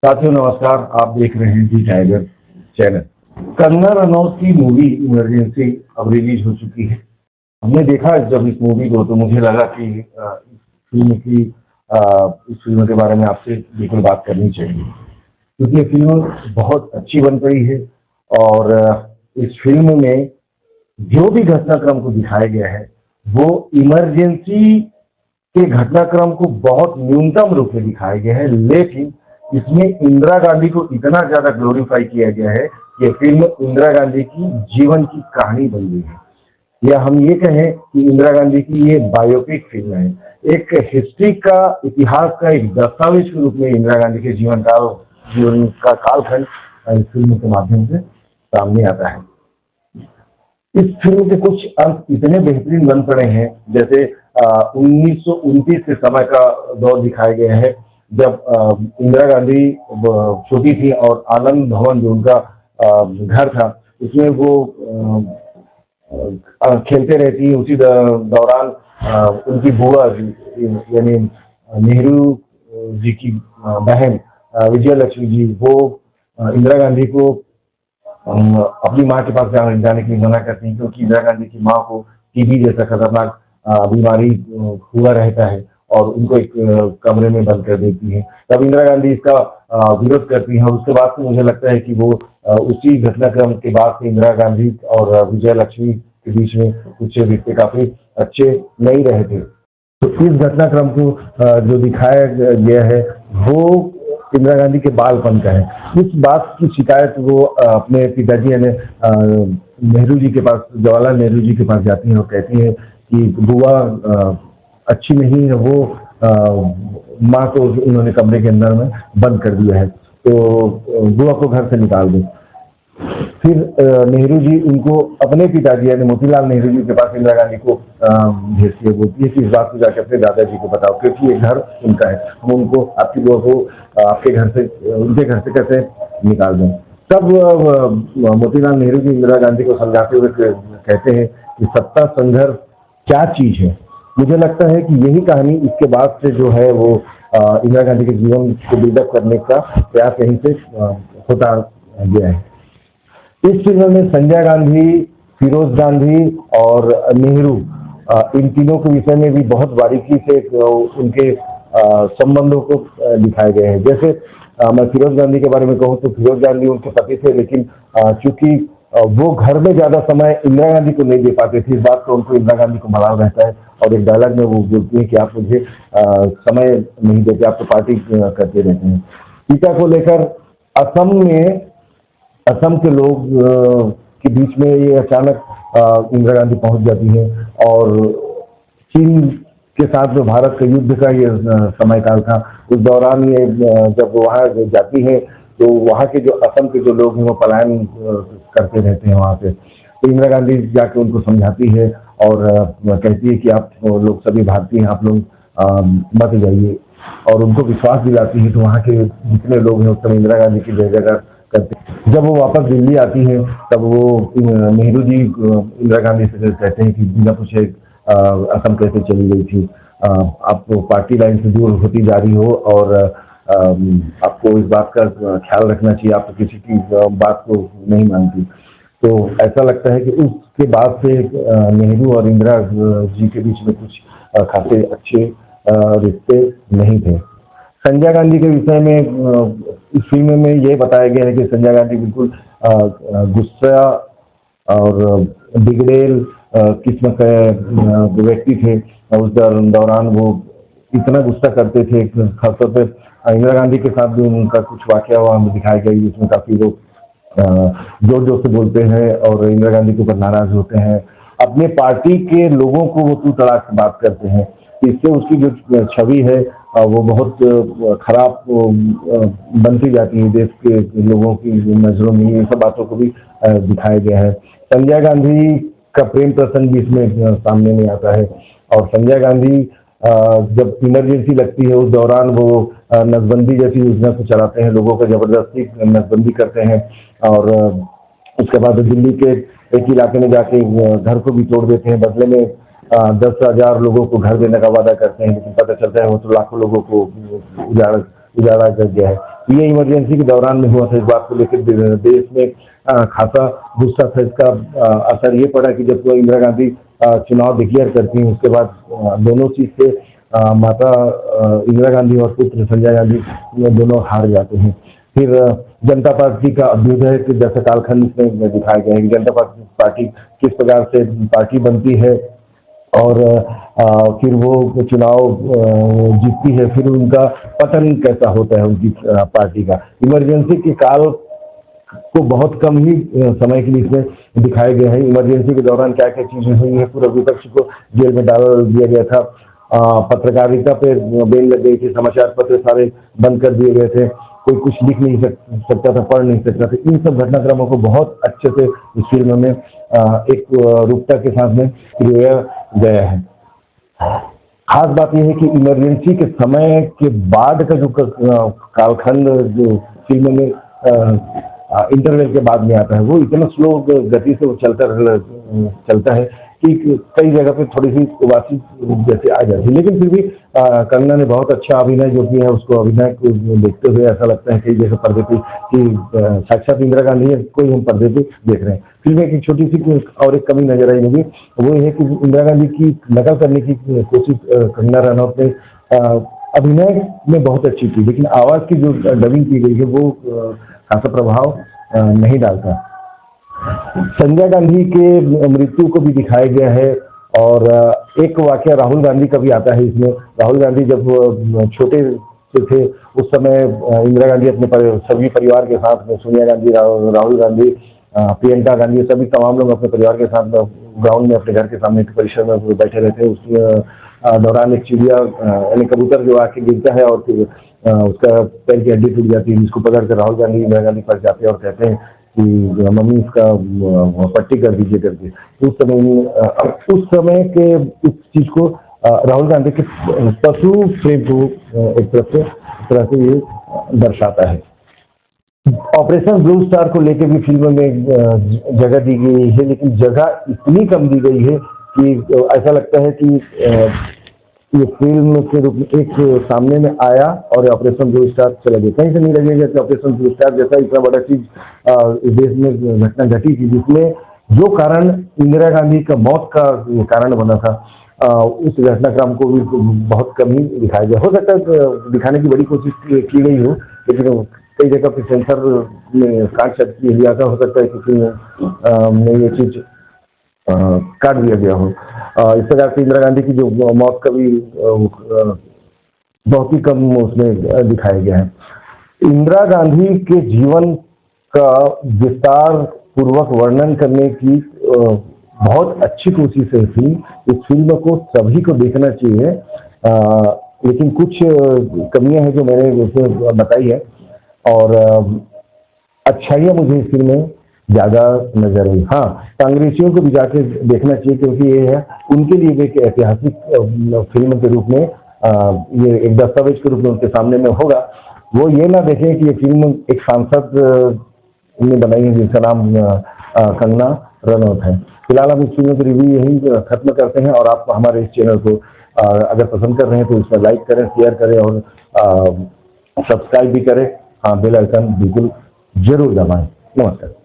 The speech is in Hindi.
साथियों नमस्कार। आप देख रहे हैं दी टाइगर चैनल। कंगना रनौत की मूवी इमरजेंसी अब रिलीज हो चुकी है। हमने देखा जब इस मूवी को तो मुझे लगा कि इस फिल्म के बारे में आपसे बिल्कुल बात करनी चाहिए, क्योंकि ये फिल्म बहुत अच्छी बन पड़ी है। और इस फिल्म में जो भी घटनाक्रम को दिखाया गया है वो इमरजेंसी के घटनाक्रम को बहुत न्यूनतम रूप में दिखाया गया है, लेकिन इसमें इंदिरा गांधी को इतना ज्यादा ग्लोरीफाई किया गया है कि फिल्म इंदिरा गांधी की जीवन की कहानी बन गई है, या हम ये कहें कि इंदिरा गांधी की ये बायोपिक फिल्म है। एक हिस्ट्री का, इतिहास का एक दस्तावेज के रूप में इंदिरा गांधी के जीवन का कालखंड इस फिल्म के माध्यम से सामने आता है। इस फिल्म के कुछ अंक इतने बेहतरीन बन पड़े हैं, जैसे 1929 के समय का दौर दिखाया गया है, जब इंदिरा गांधी छोटी थी और आनंद भवन जो उनका घर था उसमें वो खेलते रहती। उसी दौरान उनकी बुआ यानी नेहरू जी की बहन विजय लक्ष्मी जी वो इंदिरा गांधी को अपनी माँ के पास जाने के लिए मना करती हैं, क्योंकि इंदिरा गांधी की माँ को टीबी जैसा खतरनाक बीमारी हुआ रहता है और उनको एक कमरे में बंद कर देती है। तब इंदिरा गांधी इसका विरोध करती हैं और उसके बाद से मुझे लगता है कि वो उसी घटनाक्रम के बाद से इंदिरा गांधी और विजय लक्ष्मी के बीच में कुछ रिश्ते काफी अच्छे नहीं रहे थे। तो इस घटनाक्रम को जो दिखाया गया है वो इंदिरा गांधी के बालपन का है। इस बात की शिकायत वो अपने पिताजी यानी नेहरू जी के पास, जवाहरलाल नेहरू जी के पास जाती हैं और कहती हैं कि बुआ अच्छी नहीं है, वो माँ को उन्होंने कमरे के अंदर में बंद कर दिया है, तो बुआ को घर से निकाल दो। फिर नेहरू जी उनको अपने पिताजी यानी मोतीलाल नेहरू जी के पास इंदिरा गांधी को भेजती है, बोलती है कि इस बात को जाकर अपने दादाजी को बताओ, क्योंकि ये घर उनका है, हम उनको, आपकी बुआ को आपके घर से, उनके घर से कैसे निकाल दें। तब मोतीलाल नेहरू जी इंदिरा गांधी को समझाते हुए कहते हैं कि सत्ता संघर्ष क्या चीज है। मुझे लगता है कि यही कहानी इसके बाद से जो है वो इंदिरा गांधी के जीवन को बिल्डअप करने का प्रयास यहीं से होता गया है। इस फिल्म में संजय गांधी, फिरोज गांधी और नेहरू, इन तीनों के विषय में भी बहुत बारीकी से उनके संबंधों को दिखाए गए हैं। जैसे मैं फिरोज गांधी के बारे में कहूँ तो फिरोज गांधी उनके पति थे, लेकिन चूंकि वो घर में ज्यादा समय इंदिरा गांधी को नहीं दे पाते थे, इस बात का उनको इंदिरा गांधी को मलाल रहता है और एक डायलॉग में वो बोलती है कि आप मुझे समय नहीं देते, आप तो पार्टी करते रहते हैं। पिता को लेकर असम के लोग के बीच में ये अचानक इंदिरा गांधी पहुंच जाती है और चीन के साथ जो भारत का युद्ध का ये समय काल था, उस दौरान ये जब वहाँ जाती है तो वहाँ के जो असम के जो लोग हैं वो पलायन करते रहते हैं वहाँ से। तो इंदिरा गांधी जाके उनको समझाती है और कहती है कि आप लोग सभी भारतीय हैं, आप लोग मत जाइए, और उनको विश्वास दिलाती है। तो वहाँ के जितने लोग हैं उस समय इंदिरा गांधी की जय जयकार करते हैं। जब वो वापस दिल्ली आती हैं तब वो नेहरू जी इंदिरा गांधी से कहते हैं कि बिना पूछे असम कैसे चली गई थी, आप पार्टी लाइन से दूर होती जा रही हो और आपको इस बात का ख्याल रखना चाहिए, आप तो किसी की बात को नहीं मानती। तो ऐसा लगता है कि उसके बाद से नेहरू और इंदिरा जी के बीच में कुछ खासे अच्छे रिश्ते नहीं थे। संजय गांधी के विषय में इस फिल्म में ये बताया गया है कि संजय गांधी बिल्कुल गुस्सा और बिगड़ेल किस्म के व्यक्ति थे। उस दौरान वो इतना गुस्सा करते थे, खासतौर पे इंदिरा गांधी के साथ भी उनका कुछ वाकया हुआ दिखाया गया, जिसमें काफी लोग जोर जोर से बोलते हैं और इंदिरा गांधी के ऊपर नाराज होते हैं। अपने पार्टी के लोगों को वो तू तड़ाक से बात करते हैं, इससे उसकी जो छवि है वो बहुत खराब बनती जाती है देश के लोगों की नजरों में। ये सब बातों को भी दिखाया गया है। संजय गांधी का प्रेम प्रसंग भी इसमें सामने में आता है और संजय गांधी जब इमरजेंसी लगती है उस दौरान वो नसबंदी जैसी योजना को चलाते हैं, लोगों को जबरदस्ती नसबंदी करते हैं और उसके बाद दिल्ली के एक इलाके में जाके घर को भी तोड़ देते हैं, बदले में 10,000 लोगों को घर देने का वादा करते हैं, लेकिन पता चलता है वो तो लाखों लोगों को उजाड़ा कर गया है। ये इमरजेंसी के दौरान में हुआ था। इस बात को लेकर देश में खासा गुस्सा था। इसका असर ये पड़ा कि जब इंदिरा गांधी चुनाव डिक्लेयर करती हैं, उसके बाद दोनों सीट से माता इंदिरा गांधी और पुत्र संजय गांधी दोनों हार जाते हैं। फिर जनता पार्टी का अभ्युदय के जैसा कालखंड इसमें दिखाया गया है कि जनता पार्टी किस प्रकार से पार्टी बनती है और फिर वो चुनाव जीतती है, फिर उनका पतन कैसा होता है उनकी पार्टी का। इमरजेंसी के काल को बहुत कम ही समय के लिए इसमें दिखाया गया है। इमरजेंसी के दौरान क्या क्या चीजें हुई है, पूरा विपक्ष को जेल में डाल दिया गया था, पत्रकारिता पे बेल लग गई थी, समाचार पत्र सारे बंद कर दिए गए थे, कोई कुछ लिख नहीं सकता था, पढ़ नहीं सकता था। इन सब घटनाक्रमों को बहुत अच्छे से इस फिल्म में एक रूपता के साथ में पिरोया गया है। खास बात यह है कि इमरजेंसी के समय के बाद का जो कालखंड जो फिल्म में इंटरवल के बाद में आता है, वो इतना स्लो गति से वो चलता है कि कई जगह पे थोड़ी सी उबासी जैसे आ जाती है। लेकिन फिर भी कंगना ने बहुत अच्छा अभिनय जो किया है, उसको अभिनय को देखते हुए ऐसा लगता है कई जगह पर्दे पे कि साक्षात इंदिरा गांधी है, कोई हम पर्दे पे देख रहे हैं। फिल्म में एक छोटी सी और एक कमी नजर आई मुझे, वो ये है कि इंदिरा गांधी की नकल करने की कोशिश कंगना रनौत ने अभिनय में बहुत अच्छी की, लेकिन आवाज की जो डबिंग की गई है वो खासा प्रभाव नहीं डालता। संजय गांधी के मृत्यु को भी दिखाया गया है और एक वाकया राहुल गांधी का भी आता है इसमें। राहुल गांधी जब छोटे से थे उस समय इंदिरा गांधी अपने सभी परिवार के साथ में, सोनिया गांधी, राहुल गांधी, प्रियंका गांधी, सभी तमाम लोग अपने परिवार के साथ ग्राउंड में अपने घर के सामने परिसर में बैठे रहते हैं। उस दौरान एक चिड़िया यानी कबूतर जो आके गिरता है और फिर उसका पैर की हड्डी टूट जाती है, जिसको पकड़ कर राहुल गांधी इंदिरा गांधी पास जाते हैं और कहते हैं कि मम्मी इसका पट्टी कर दीजिए करके। उस समय के इस चीज को राहुल गांधी के पशु प्रेम को एक तरह से ये दर्शाता है। ऑपरेशन ब्लू स्टार को लेकर भी फिल्म में जगह दी गई है, लेकिन जगह इतनी कम दी गई है कि ऐसा लगता है कि ये फिल्म के रूप में एक सामने में आया और ऑपरेशन ब्लू स्टार चला गया। कहीं से नहीं लगेगा कि ऑपरेशन ब्लू स्टार जैसा इतना बड़ा चीज इस देश में घटना घटी थी, जिसमें जो कारण इंदिरा गांधी का मौत का कारण बना था, उस घटनाक्रम को भी बहुत कम ही दिखाया गया। हो सकता है दिखाने की बड़ी कोशिश की गई हो, लेकिन कई जगह पे सेंसर में काट दिया था। हो सकता है किसी में ये चीज काट दिया गया हो। इस प्रकार से इंदिरा गांधी की जो मौत का भी बहुत ही कम उसमें दिखाया गया है। इंदिरा गांधी के जीवन का विस्तार पूर्वक वर्णन करने की बहुत अच्छी कोशिश है फिल्म। इस फिल्म को सभी को देखना चाहिए, लेकिन कुछ कमियां हैं जो मैंने जैसे बताई है और अच्छाइयाँ मुझे इस फिल्म में ज्यादा नजर आई। हाँ, कांग्रेसियों को भी जाके देखना चाहिए, क्योंकि ये है उनके लिए भी एक ऐतिहासिक फिल्म के रूप में, ये एक दस्तावेज के रूप में उनके सामने में होगा। वो ये ना देखें कि ये फिल्म एक सांसद ने बनाई है जिसका नाम कंगना रनौत है। फिलहाल हम इस फिल्म की रिव्यू यही खत्म करते हैं और आप हमारे इस चैनल को अगर पसंद कर रहे हैं तो इसमें लाइक करें, शेयर करें और सब्सक्राइब भी करें। हाँ, बेल आइकन बिल्कुल जरूर दबाएं। नमस्कार।